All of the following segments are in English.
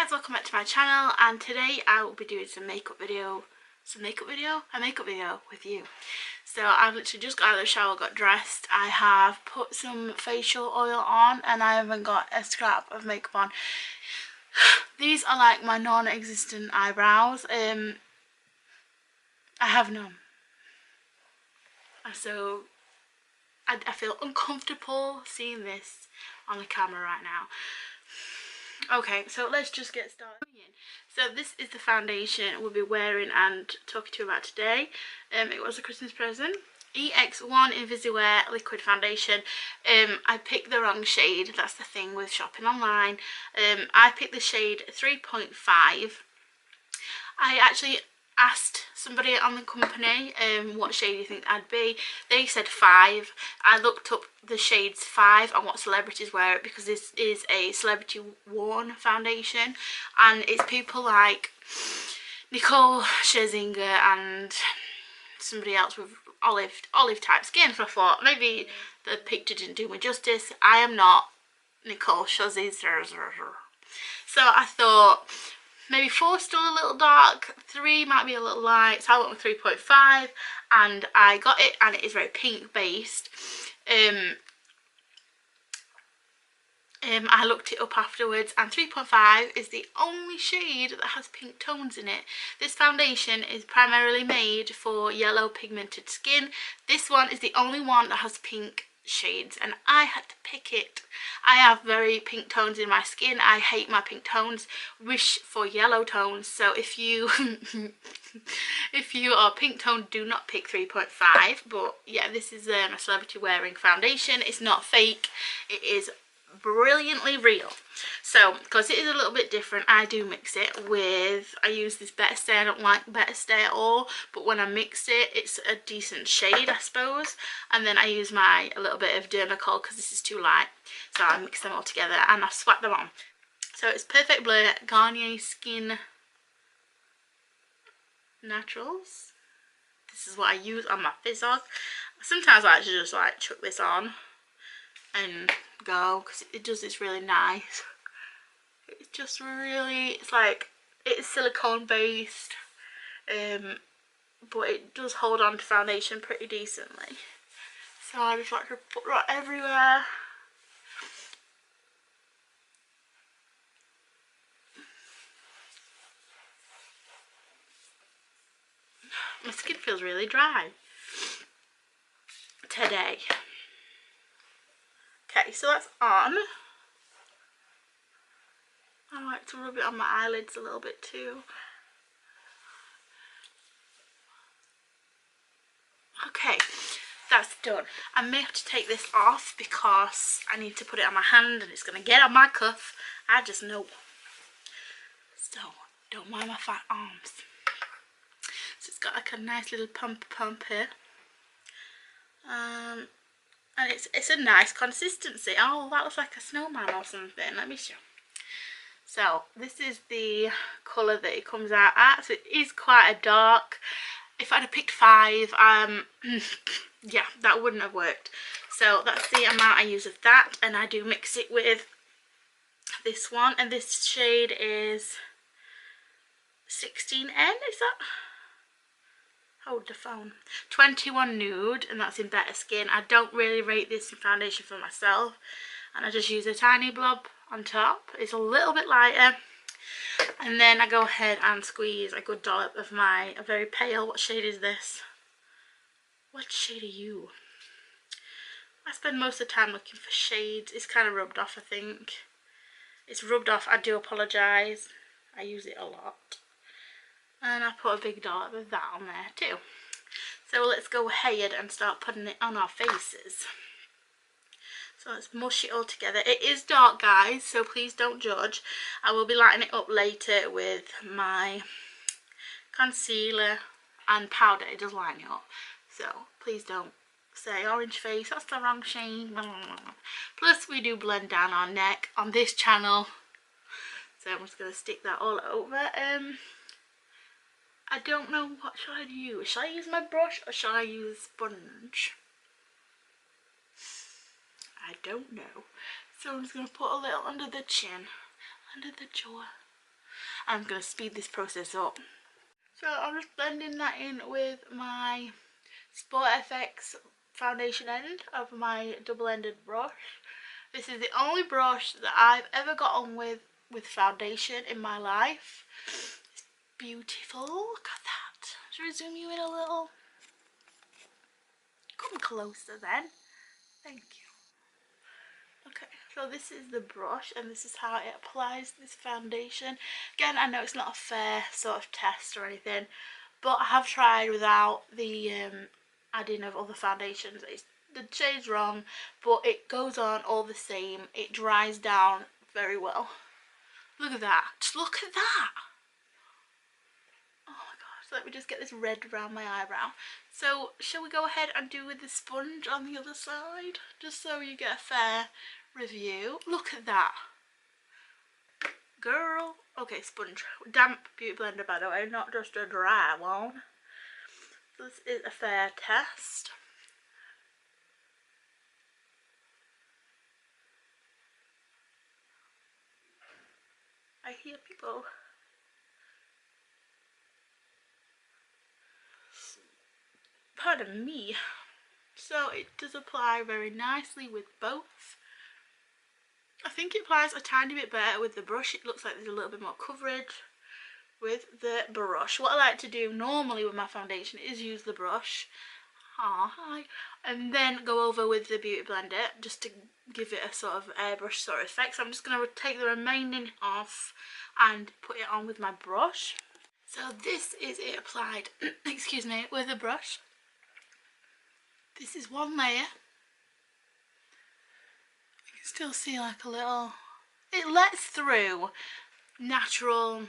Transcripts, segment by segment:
guys, welcome back to my channel, and today I will be doing a makeup video with you. So I've literally just got out of the shower, got dressed, I have put some facial oil on, and I haven't got a scrap of makeup on. These are like my non-existent eyebrows. I have none, so I feel uncomfortable seeing this on the camera right now. Okay, so let's just get started. So this is the foundation we'll be wearing and talking to you about today. It was a Christmas present. EX1 Invisiwear liquid foundation. I picked the wrong shade. That's the thing with shopping online. I picked the shade 3.5. I actually asked somebody on the company what shade you think I'd be. They said 5. I looked up the shades 5 and what celebrities wear it, because this is a celebrity worn foundation, and it's people like Nicole Scherzinger and somebody else with olive type skin. So I thought maybe the picture didn't do me justice. I am not Nicole Scherzinger, so I thought maybe 4 still a little dark, 3 might be a little light, so I went with 3.5, and I got it, and it is very pink based. I looked it up afterwards, and 3.5 is the only shade that has pink tones in it. This foundation is primarily made for yellow pigmented skin. This one is the only one that has pink shades, and I had to pick it. I have very pink tones in my skin. I hate my pink tones. Wish for yellow tones. So if you if you are pink toned, do not pick 3.5. But yeah, this is a celebrity wearing foundation. It's not fake, it is brilliantly real. So because it is a little bit different, I do mix it with, I use this Better Stay. I don't like Better Stay at all, but when I mix it, it's a decent shade, I suppose. And then I use a little bit of Dermacol because this is too light, so I mix them all together and I swap them on. So it's Perfect Blur Garnier Skin Naturals. This is what I use on my face off. Sometimes I actually just like chuck this on and go, because it does this really nice. It's just really, it's like, it's silicone based, but it does hold on to foundation pretty decently. So I just like to put that everywhere. My skin feels really dry today. Okay, so that's on. I like to rub it on my eyelids a little bit too. Okay, that's done. I may have to take this off because I need to put it on my hand and it's going to get on my cuff. I just know. So, don't mind my fat arms. So it's got like a nice little pump here. And it's a nice consistency. Oh, that looks like a snowman or something. Let me show. So this is the colour that it comes out at. So it is quite a dark. If I'd have picked 5, yeah, that wouldn't have worked. So that's the amount I use of that, and I do mix it with this one, and this shade is 16N, is that? Hold the phone. 21 Nude, and that's in Better Skin. I don't really rate this in foundation for myself, and I just use a tiny blob on top. It's a little bit lighter, and then I go ahead and squeeze a good dollop of a very pale, what shade is this? What shade are you? I spend most of the time looking for shades. It's kind of rubbed off, I think. It's rubbed off, I do apologise. I use it a lot. And I put a big dollop of that on there too. So let's go ahead and start putting it on our faces. So let's mush it all together. It is dark, guys, so please don't judge. I will be lighting it up later with my concealer and powder. It does line it up. So please don't say orange face, that's the wrong shade. Plus we do blend down our neck on this channel. So I'm just going to stick that all over. I don't know, what should I use? Should I use my brush or should I use sponge? I don't know. So I'm just going to put a little under the chin, under the jaw. I'm going to speed this process up. So I'm just blending that in with my Sport FX foundation end of my double-ended brush. This is the only brush that I've ever got on with foundation in my life. It's beautiful. Look at that. Should we zoom you in a little? Come closer then. Thank you. Okay, so this is the brush and this is how it applies this foundation. Again, I know it's not a fair sort of test or anything, but I have tried without the adding of other foundations. The shade's wrong, but it goes on all the same. It dries down very well. Look at that. Just look at that. Oh my gosh, let me just get this red around my eyebrow. So shall we go ahead and do with the sponge on the other side, just so you get a fair review? Look at that, girl. Okay, sponge, damp beauty blender by the way, not just a dry one. This is a fair test. I hear people. Pardon me. So it does apply very nicely with both. I think it applies a tiny bit better with the brush. It looks like there's a little bit more coverage with the brush. What I like to do normally with my foundation is use the brush, hi, and then go over with the beauty blender just to give it a sort of airbrush sort of effect. So I'm just going to take the remaining off and put it on with my brush. So this is it applied, excuse me, with a brush. This is one layer. You can still see like a little, it lets through natural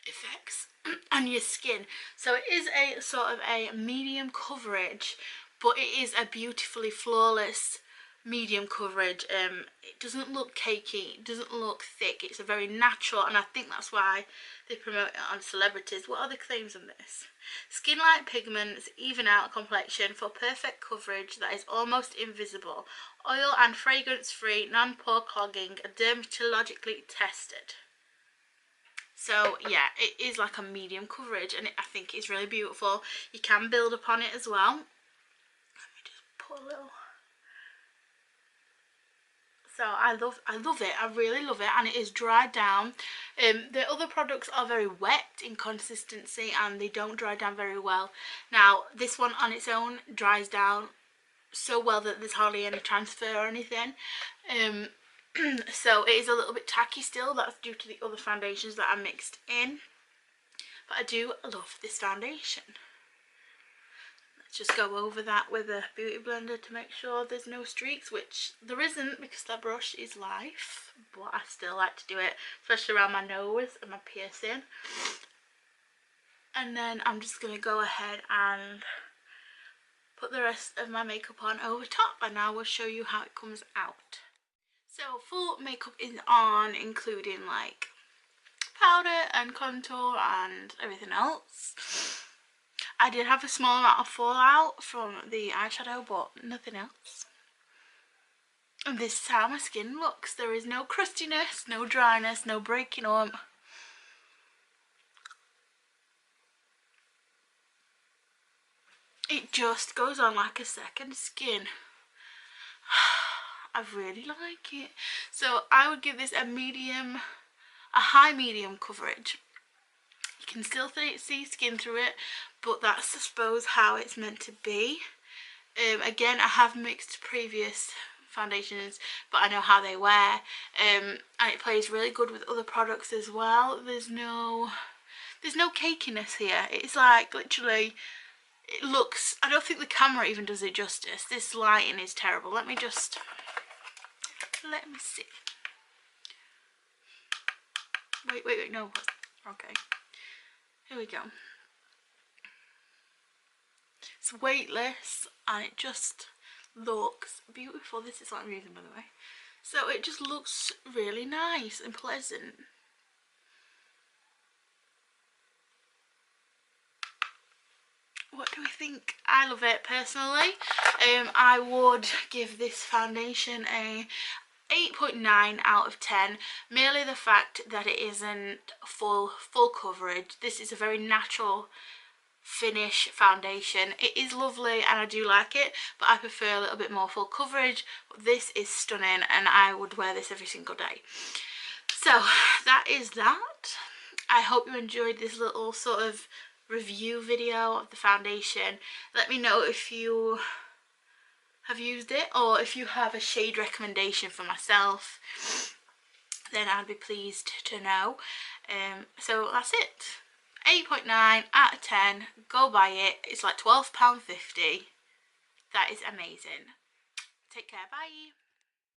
effects on your skin. So it is a sort of a medium coverage, but it is a beautifully flawless medium coverage. It doesn't look cakey, it doesn't look thick, it's a very natural, and I think that's why they promote it on celebrities. What are the claims on this? Skin-like pigments even out complexion for perfect coverage that is almost invisible. Oil and fragrance free, non-pore clogging, dermatologically tested. So yeah, it is like a medium coverage, and I think it's really beautiful. You can build upon it as well. Let me just put a little. So I love it. I really love it, and it is dried down. The other products are very wet in consistency and they don't dry down very well. Now this one on its own dries down so well that there's hardly any transfer or anything. So it is a little bit tacky still. That's due to the other foundations that I mixed in. But I do love this foundation. Let's just go over that with a beauty blender to make sure there's no streaks, which there isn't because that brush is life. But I still like to do it, especially around my nose and my piercing. And then I'm just going to go ahead and put the rest of my makeup on over top, and I will show you how it comes out. So full makeup is on, including like powder and contour and everything else. I did have a small amount of fallout from the eyeshadow, but nothing else. And this is how my skin looks. There is no crustiness, no dryness, no breaking up. It just goes on like a second skin. I really like it. So I would give this a high medium coverage. You can still see skin through it, but that's I suppose how it's meant to be. Again, I have mixed previous foundations, but I know how they wear, and it plays really good with other products as well. There's no cakiness here. It's like literally, it looks, I don't think the camera even does it justice. This lighting is terrible. Let me see. Wait, no. Okay. Here we go. It's weightless and it just looks beautiful. This is what I'm using, by the way. So it just looks really nice and pleasant. What do we think? I love it personally. I would give this foundation 8.9 out of 10, merely the fact that it isn't full coverage. This is a very natural finish foundation. It is lovely and I do like it, but I prefer a little bit more full coverage. But this is stunning and I would wear this every single day. So that is that. I hope you enjoyed this little sort of review video of the foundation. Let me know if you have used it or if you have a shade recommendation for myself, then I'd be pleased to know. So that's it. 8.9 out of 10. Go buy it. It's like £12.50. That is amazing. Take care. Bye.